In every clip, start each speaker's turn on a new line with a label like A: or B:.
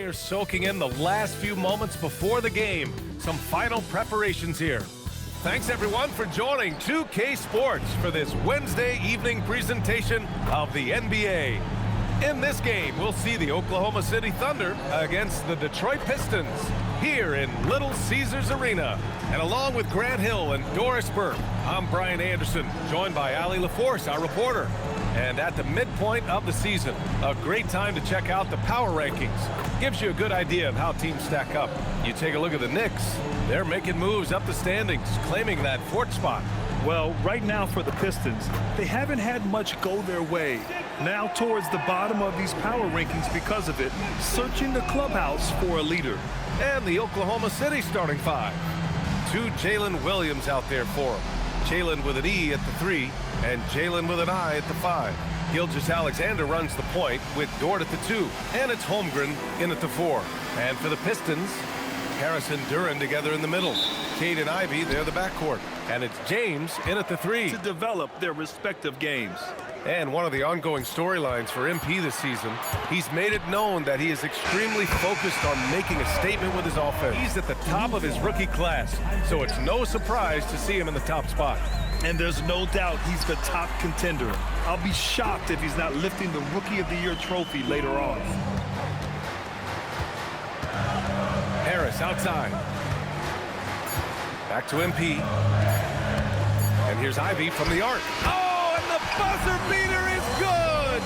A: Players soaking in the last few moments before the game. Some final preparations here. Thanks everyone for joining 2K Sports for this Wednesday evening presentation of the NBA. In this game, we'll see the Oklahoma City Thunder against the Detroit Pistons here in Little Caesars Arena. And along with Grant Hill and Doris Burke, I'm Brian Anderson, joined by Ali LaForce, our reporter. And at the midpoint of the season, a great time to check out the power rankings. Gives you a good idea of how teams stack up. You take a look at the Knicks. They're making moves up the standings, claiming that fourth spot.
B: Well, right now for the Pistons, they haven't had much go their way. Now towards the bottom of these power rankings because of it, searching the clubhouse for a leader.
A: And the Oklahoma City starting five. Two Jalen Williams out there for him. Jalen with an E at the 3 and Jalen with an I at the 5. Gilgeous-Alexander runs the point with Dort at the 2, and it's Holmgren in at the 4. And for the Pistons, Harris and Duren together in the middle. Cade and Ivy, they're the backcourt. And it's James in at the 3.
B: To develop their respective games.
A: And one of the ongoing storylines for MP this season, he's made it known that he is extremely focused on making a statement with his offense. He's at the top of his rookie class, so it's no surprise to see him in the top spot.
B: And there's no doubt he's the top contender. I'll be shocked if he's not lifting the Rookie of the Year trophy later on.
A: Harris outside. Back to MP. And here's Ivy from the arc. Oh, and the buzzer beater is good!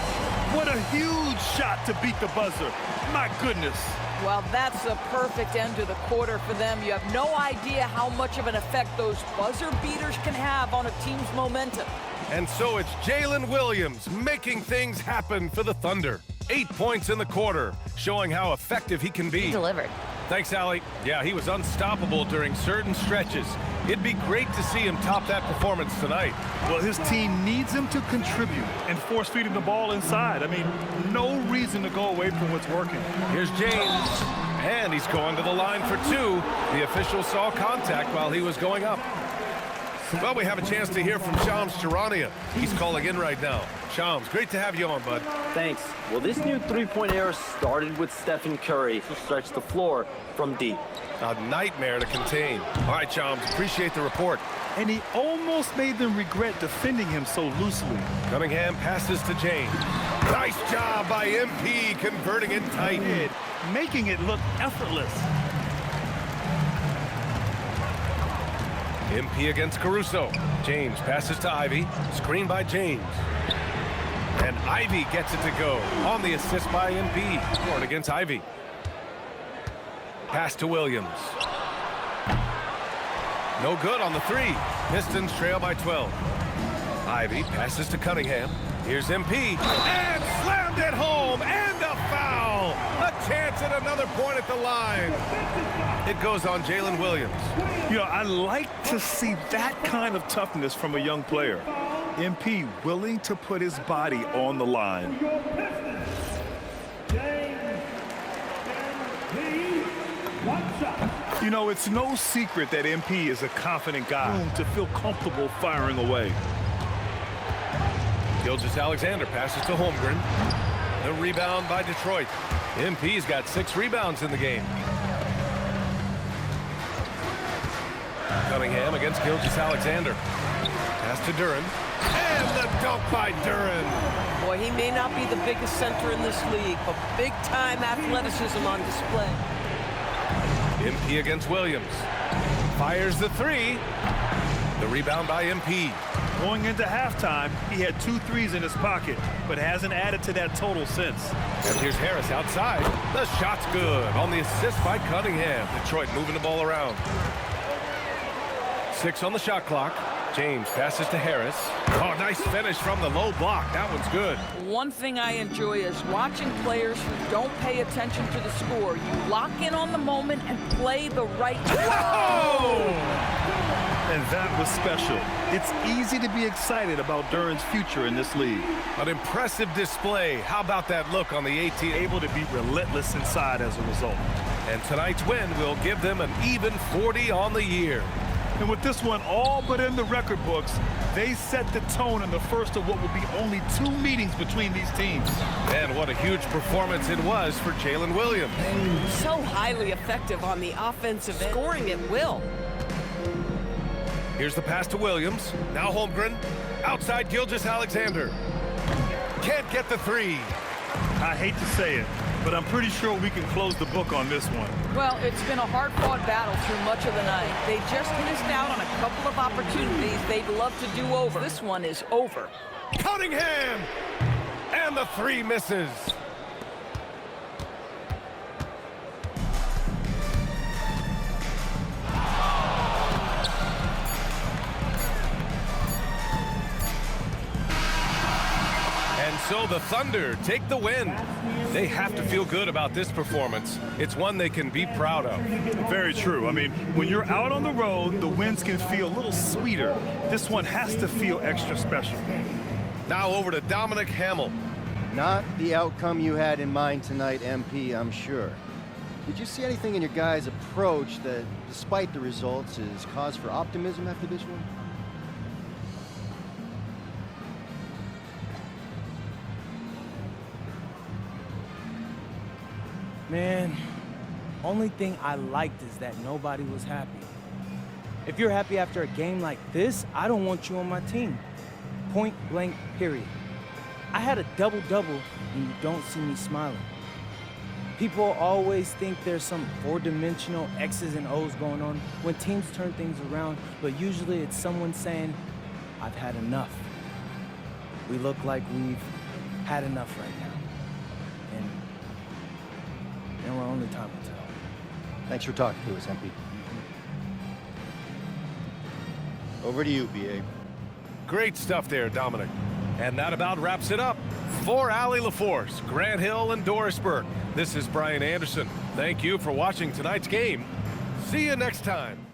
B: What a huge shot to beat the buzzer. My goodness.
C: Well, that's a perfect end to the quarter for them. You have no idea how much of an effect those buzzer beaters can have on a team's momentum.
A: And so it's Jalen Williams making things happen for the Thunder. 8 points in the quarter, showing how effective he can be.
D: He delivered.
A: Thanks, Allie. Yeah, he was unstoppable during certain stretches. It'd be great to see him top that performance tonight.
B: Well, his team needs him to contribute and force feeding the ball inside. I mean, no reason to go away from what's working.
A: Here's James, and he's going to the line for 2. The official saw contact while he was going up. Well, we have a chance to hear from Shams Charania. He's calling in right now. Shams, great to have you on, bud.
E: Thanks. Well, this new three-point era started with Stephen Curry, who stretched the floor from deep.
A: A nightmare to contain. All right, Shams, appreciate the report.
B: And he almost made them regret defending him so loosely.
A: Cunningham passes to James. Nice job by MP converting it tight.
B: Making it look effortless.
A: MP against Caruso. James passes to Ivy. Screen by James. And Ivy gets it to go on the assist by MP. Scored against Ivy. Pass to Williams. No good on the 3. Pistons trail by 12. Ivy passes to Cunningham. Here's MP. And slammed it home. And a foul. A chance at another point at the line. It goes on Jalen Williams.
B: You know, I like to see that kind of toughness from a young player. MP willing to put his body on the line. You know, it's no secret that MP is a confident guy to feel comfortable firing away.
A: Gilgeous-Alexander passes to Holmgren. The rebound by Detroit. MP's got 6 rebounds in the game. Cunningham against Gilgeous-Alexander. Pass to Duren. And the dunk by Duren.
C: Boy, he may not be the biggest center in this league, but big-time athleticism on display.
A: MP against Williams. Fires the 3. The rebound by MP.
B: Going into halftime, he had 2 threes in his pocket, but hasn't added to that total since.
A: And here's Harris outside. The shot's good on the assist by Cunningham. Detroit moving the ball around. 6 on the shot clock. James passes to Harris. Oh, nice finish from the low block. That one's good.
C: One thing I enjoy is watching players who don't pay attention to the score. You lock in on the moment and play the right
A: Oh!
B: And that was special. It's easy to be excited about Duren's future in this league.
A: An impressive display. How about that look on the 18?
B: Able to be relentless inside as a result.
A: And tonight's win will give them an even 40 on the year.
B: And with this one all but in the record books, they set the tone in the first of what will be only 2 meetings between these teams.
A: And what a huge performance it was for Jalen Williams.
D: So highly effective on the offensive end, scoring at will.
A: Here's the pass to Williams. Now Holmgren. Outside Gilgeous-Alexander. Can't get the 3.
B: I hate to say it, but I'm pretty sure we can close the book on this one.
C: Well, it's been a hard-fought battle through much of the night. They just missed out on a couple of opportunities they'd love to do over. This one is over.
A: Cunningham! And the 3 misses. And so the Thunder take the win. They have to feel good about this performance. It's one they can be proud of.
B: Very true. I mean, when you're out on the road, the wins can feel a little sweeter. This one has to feel extra special.
A: Now over to Dominic Hamill.
F: Not the outcome you had in mind tonight, MP, I'm sure. Did you see anything in your guys' approach that, despite the results, is cause for optimism after this one?
G: Man, only thing I liked is that nobody was happy. If you're happy after a game like this, I don't want you on my team. Point blank, period. I had a double-double and you don't see me smiling. People always think there's some 4-dimensional X's and O's going on when teams turn things around, but usually it's someone saying, I've had enough. We look like we've had enough right now. And we're only time will tell.
F: Thanks for talking to us, MP. Over to you, B.A.
A: Great stuff there, Dominic. And that about wraps it up. For Allie LaForce, Grant Hill, and Dorisburg, this is Brian Anderson. Thank you for watching tonight's game. See you next time.